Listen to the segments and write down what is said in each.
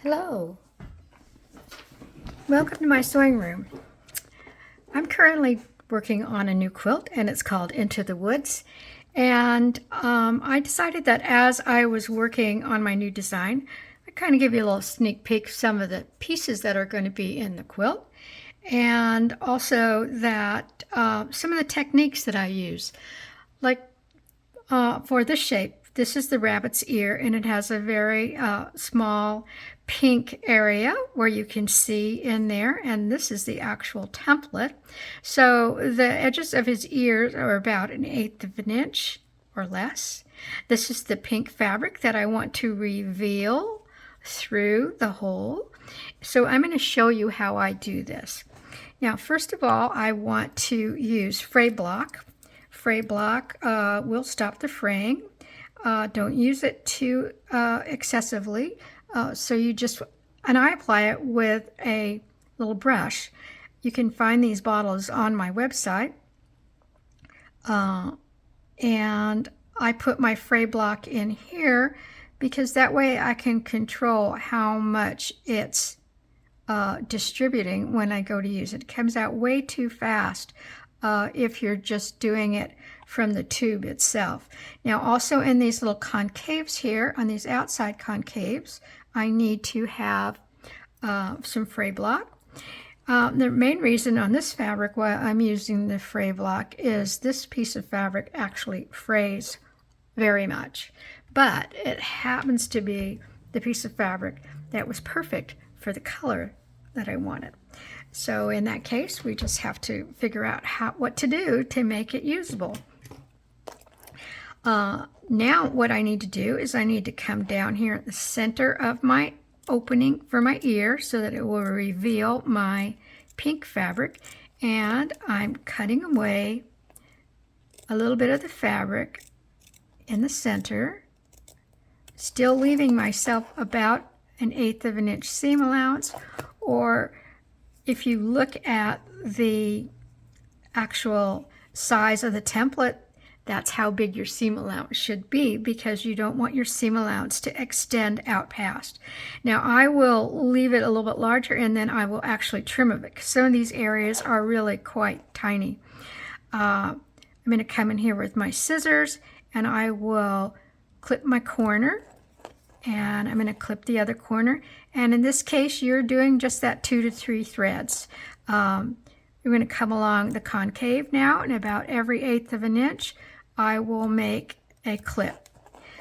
Hello, welcome to my sewing room. I'm currently working on a new quilt and it's called Into the Woods. And I decided that as I was working on my new design, I'd kind of give you a little sneak peek of some of the pieces that are going to be in the quilt. And also that some of the techniques that I use. Like for this shape, this is the rabbit's ear, and it has a very small pink area where you can see in there, and this is the actual template. So the edges of his ears are about 1/8 of an inch or less. This is the pink fabric that I want to reveal through the hole. So I'm going to show you how I do this. Now, first of all, I want to use fray block. Fray block will stop the fraying. Don't use it too excessively. So you just, and I apply it with a little brush. You can find these bottles on my website. And I put my fray block in here because that way I can control how much it's distributing when I go to use it. It comes out way too fast if you're just doing it from the tube itself. Now also in these little concaves here, on these outside concaves, I need to have some fray block. The main reason on this fabric why I'm using the fray block is this piece of fabric actually frays very much, but it happens to be the piece of fabric that was perfect for the color that I wanted. So in that case, we just have to figure out what to do to make it usable. Now what I need to do is I need to come down here at the center of my opening for my ear so that it will reveal my pink fabric, and I'm cutting away a little bit of the fabric in the center, still leaving myself about 1/8 of an inch seam allowance, or if you look at the actual size of the template, that's how big your seam allowance should be, because you don't want your seam allowance to extend out past. Now I will leave it a little bit larger and then I will actually trim it because some of these areas are really quite tiny. I'm going to come in here with my scissors and I will clip my corner, and I'm going to clip the other corner, and in this case you're doing just that 2 to 3 threads. You're going to come along the concave now, and about every 1/8 of an inch I will make a clip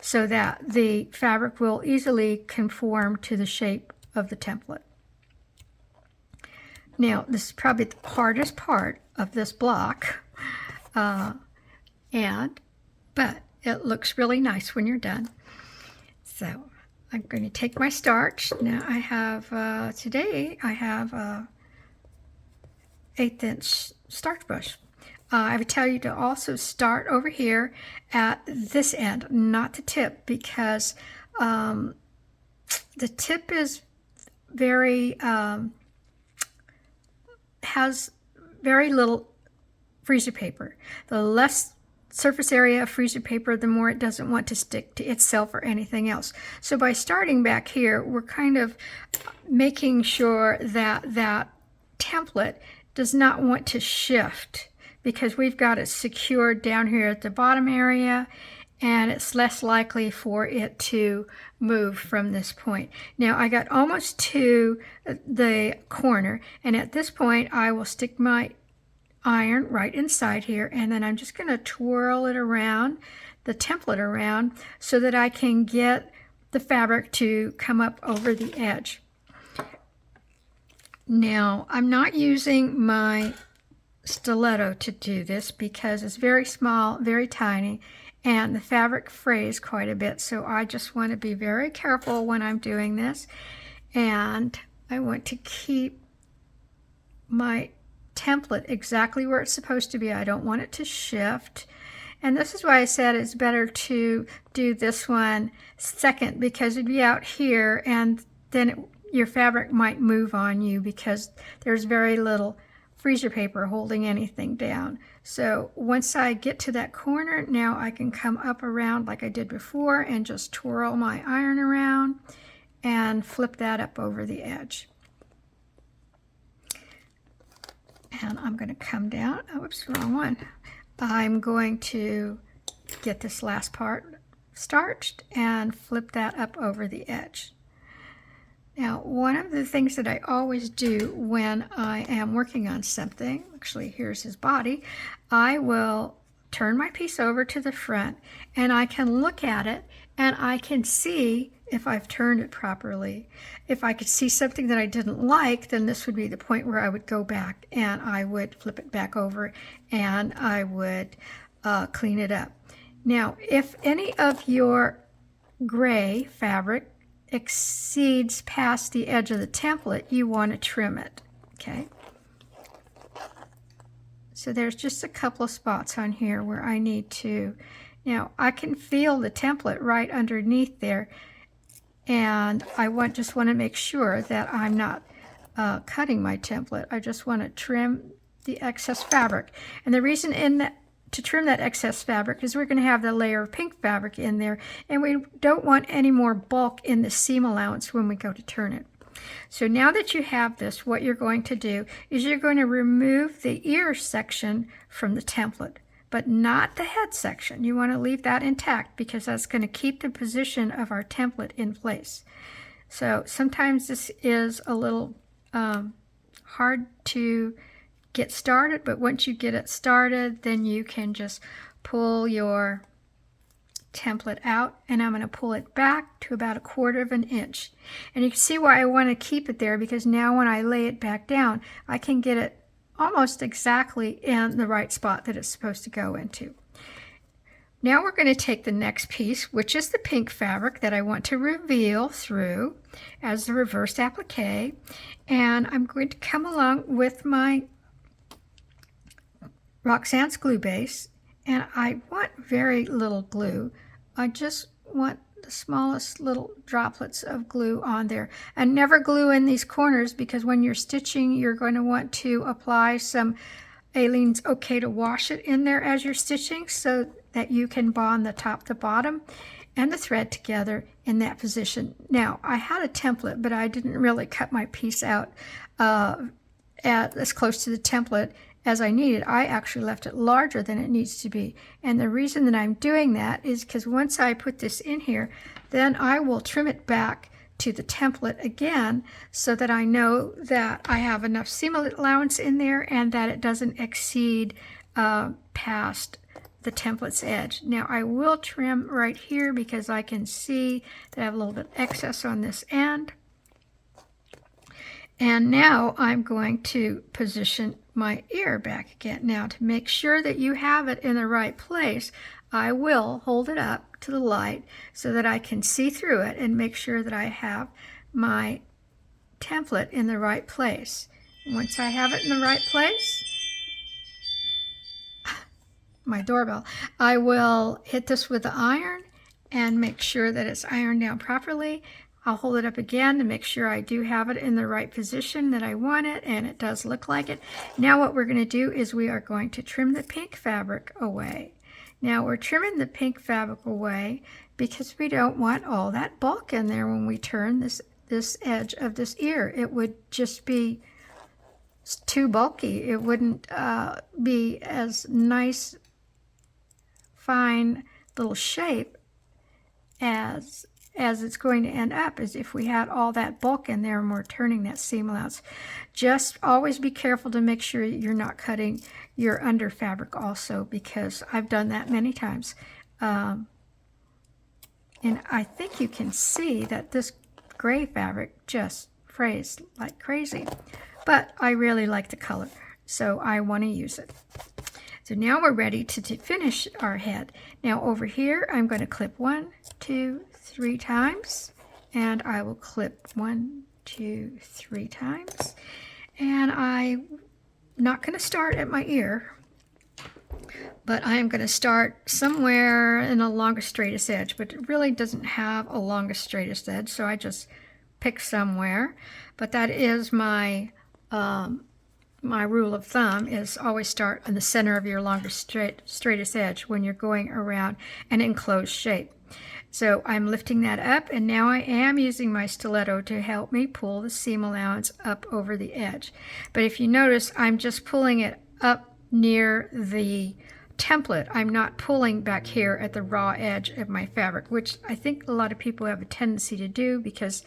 so that the fabric will easily conform to the shape of the template. Now this is probably the hardest part of this block, but it looks really nice when you're done. So I'm going to take my starch. Now I have, today I have a 1/8 inch starch brush. I would tell you to also start over here at this end, not the tip, because the tip is very, has very little freezer paper. The less surface area of freezer paper, the more it doesn't want to stick to itself or anything else. So by starting back here, we're kind of making sure that that template does not want to shift, because we've got it secured down here at the bottom area, and it's less likely for it to move from this point. Now I got almost to the corner, and at this point I will stick my iron right inside here, and then I'm just going to twirl it around, the template around, so that I can get the fabric to come up over the edge. Now I'm not using my stiletto to do this because it's very small, very tiny, and the fabric frays quite a bit, so I just want to be very careful when I'm doing this, and I want to keep my template exactly where it's supposed to be. I don't want it to shift, and this is why I said it's better to do this one second, because it'd be out here and then your fabric might move on you because there's very little freezer paper holding anything down. So once I get to that corner, now I can come up around like I did before and just twirl my iron around and flip that up over the edge. And I'm going to come down. Oops, wrong one. I'm going to get this last part starched and flip that up over the edge. Now, one of the things that I always do when I am working on something, actually here's his body, I will turn my piece over to the front and I can look at it and I can see if I've turned it properly. If I could see something that I didn't like, then this would be the point where I would go back and I would flip it back over and I would clean it up. Now, if any of your gray fabric exceeds past the edge of the template, you want to trim it, okay? So there's just a couple of spots on here where I need to, now I can feel the template right underneath there, and I just want to make sure that I'm not cutting my template. I just want to trim the excess fabric. And the reason to trim that excess fabric is we're going to have the layer of pink fabric in there, and we don't want any more bulk in the seam allowance when we go to turn it. So now that you have this, what you're going to do is you're going to remove the ear section from the template, but not the head section. You want to leave that intact because that's going to keep the position of our template in place. So sometimes this is a little hard to get started, but once you get it started, then you can just pull your template out, and I'm going to pull it back to about 1/4 of an inch. And you can see why I want to keep it there, because now when I lay it back down, I can get it almost exactly in the right spot that it's supposed to go into. Now we're going to take the next piece, which is the pink fabric that I want to reveal through as the reversed applique, and I'm going to come along with my Roxanne's glue base, and I want very little glue. I just want the smallest little droplets of glue on there. And never glue in these corners, because when you're stitching, you're going to want to apply some Aleene's OK to wash it in there as you're stitching, so that you can bond the top to bottom and the thread together in that position. Now, I had a template, but I didn't really cut my piece out as close to the template as I needed. I actually left it larger than it needs to be. And the reason that I'm doing that is because once I put this in here, then I will trim it back to the template again, so that I know that I have enough seam allowance in there and that it doesn't exceed past the template's edge. Now I will trim right here because I can see that I have a little bit excess on this end. And now I'm going to position my ear back again. Now, to make sure that you have it in the right place, I will hold it up to the light so that I can see through it and make sure that I have my template in the right place. Once I have it in the right place, my doorbell, I will hit this with the iron and make sure that it's ironed down properly. I'll hold it up again to make sure I do have it in the right position that I want it, and it does look like it. Now what we're going to do is we are going to trim the pink fabric away. Now we're trimming the pink fabric away because we don't want all that bulk in there when we turn this edge of this ear. It would just be too bulky. It wouldn't be as nice, fine little shape as it's going to end up, as if we had all that bulk in there and we're turning that seam allowance. Just always be careful to make sure you're not cutting your under fabric also, because I've done that many times. And I think you can see that this gray fabric just frays like crazy, but I really like the color, so I want to use it. So now we're ready to finish our head. Now over here, I'm going to clip 1, 2, 3 times, and I will clip 1, 2, 3 times. And I'm not going to start at my ear, but I am going to start somewhere in the longest straightest edge, but it really doesn't have a longest straightest edge, so I just pick somewhere. But that is my my rule of thumb is always start on the center of your longest straightest edge when you're going around an enclosed shape. So I'm lifting that up, and now I am using my stiletto to help me pull the seam allowance up over the edge. But if you notice, I'm just pulling it up near the template. I'm not pulling back here at the raw edge of my fabric, which I think a lot of people have a tendency to do because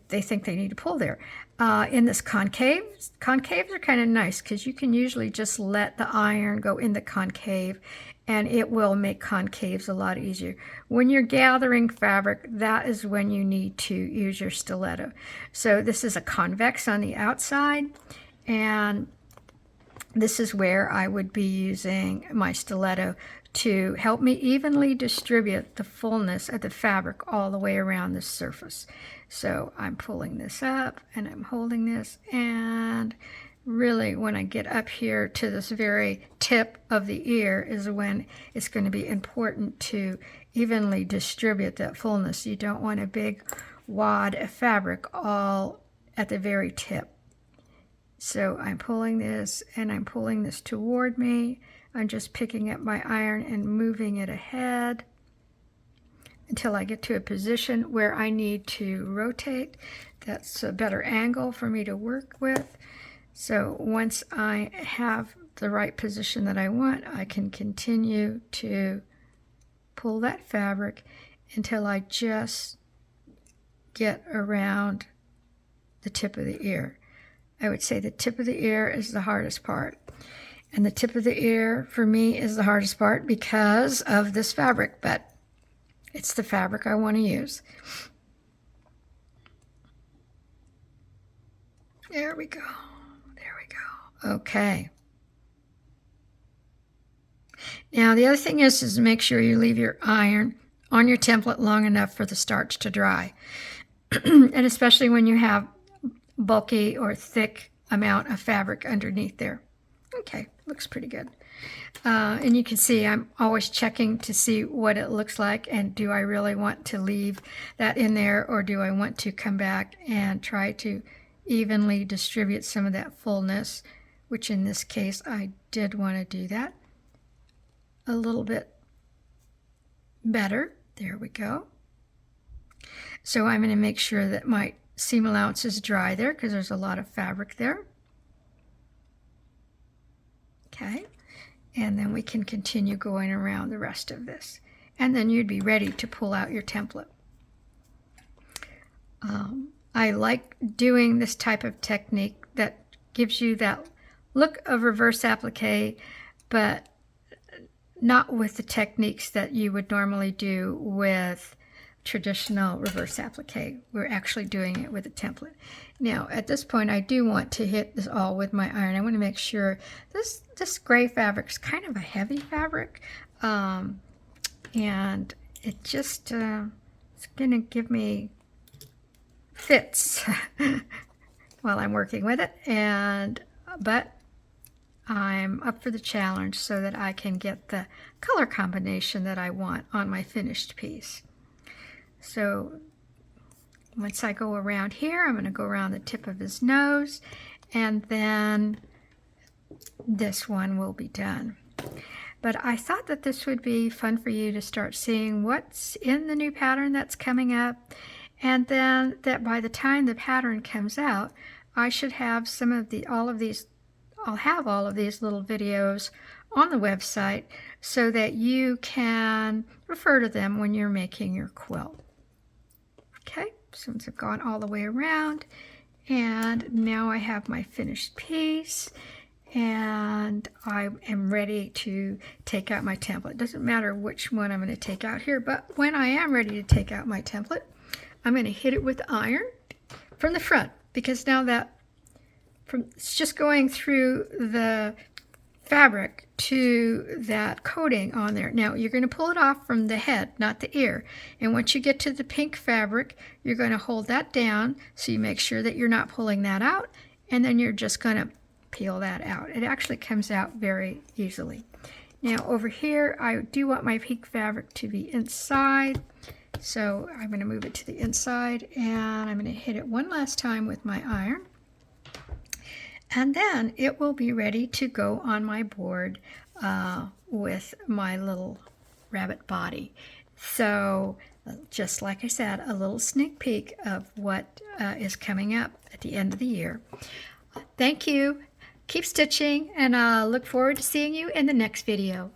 they think they need to pull there. In this concaves are kind of nice because you can usually just let the iron go in the concave and it will make concaves a lot easier. When you're gathering fabric, that is when you need to use your stiletto. So this is a convex on the outside, and this is where I would be using my stiletto to help me evenly distribute the fullness of the fabric all the way around the surface. So I'm pulling this up and I'm holding this, and really when I get up here to this very tip of the ear is when it's going to be important to evenly distribute that fullness. You don't want a big wad of fabric all at the very tip. So I'm pulling this and I'm pulling this toward me. I'm just picking up my iron and moving it ahead until I get to a position where I need to rotate. That's a better angle for me to work with. So once I have the right position that I want, I can continue to pull that fabric until I just get around the tip of the ear. I would say the tip of the ear is the hardest part. And the tip of the ear for me is the hardest part because of this fabric, but it's the fabric I want to use. There we go. There we go. Okay. Now the other thing is make sure you leave your iron on your template long enough for the starch to dry. And especially when you have bulky or thick amount of fabric underneath there. Okay, looks pretty good. And you can see I'm always checking to see what it looks like, and do I really want to leave that in there, or do I want to come back and try to evenly distribute some of that fullness, which in this case I did want to do that a little bit better. There we go. So I'm going to make sure that my seam allowance is dry there because there's a lot of fabric there. Okay, and then we can continue going around the rest of this. And then you'd be ready to pull out your template. I like doing this type of technique that gives you that look of reverse applique, but not with the techniques that you would normally do with traditional reverse applique. We're actually doing it with a template. Now at this point I do want to hit this all with my iron. I want to make sure this gray fabric is kind of a heavy fabric, and it just it's gonna give me fits while I'm working with it, but I'm up for the challenge so that I can get the color combination that I want on my finished piece. So once I go around here, I'm going to go around the tip of his nose, and then this one will be done. But I thought that this would be fun for you to start seeing what's in the new pattern that's coming up, and then that by the time the pattern comes out, I should have I'll have all of these little videos on the website so that you can refer to them when you're making your quilt. Okay, since I've gone all the way around, and now I have my finished piece, and I am ready to take out my template. It doesn't matter which one I'm going to take out here, but when I am ready to take out my template, I'm going to hit it with the iron from the front, because now that it's just going through the fabric to that coating on there. Now you're going to pull it off from the head, not the ear. And once you get to the pink fabric, you're going to hold that down so you make sure that you're not pulling that out, and then you're just going to peel that out. It actually comes out very easily. Now over here, I do want my pink fabric to be inside, so I'm going to move it to the inside, and I'm going to hit it one last time with my iron. And then it will be ready to go on my board with my little rabbit body. So just like I said, a little sneak peek of what is coming up at the end of the year. Thank you. Keep stitching, and I look forward to seeing you in the next video.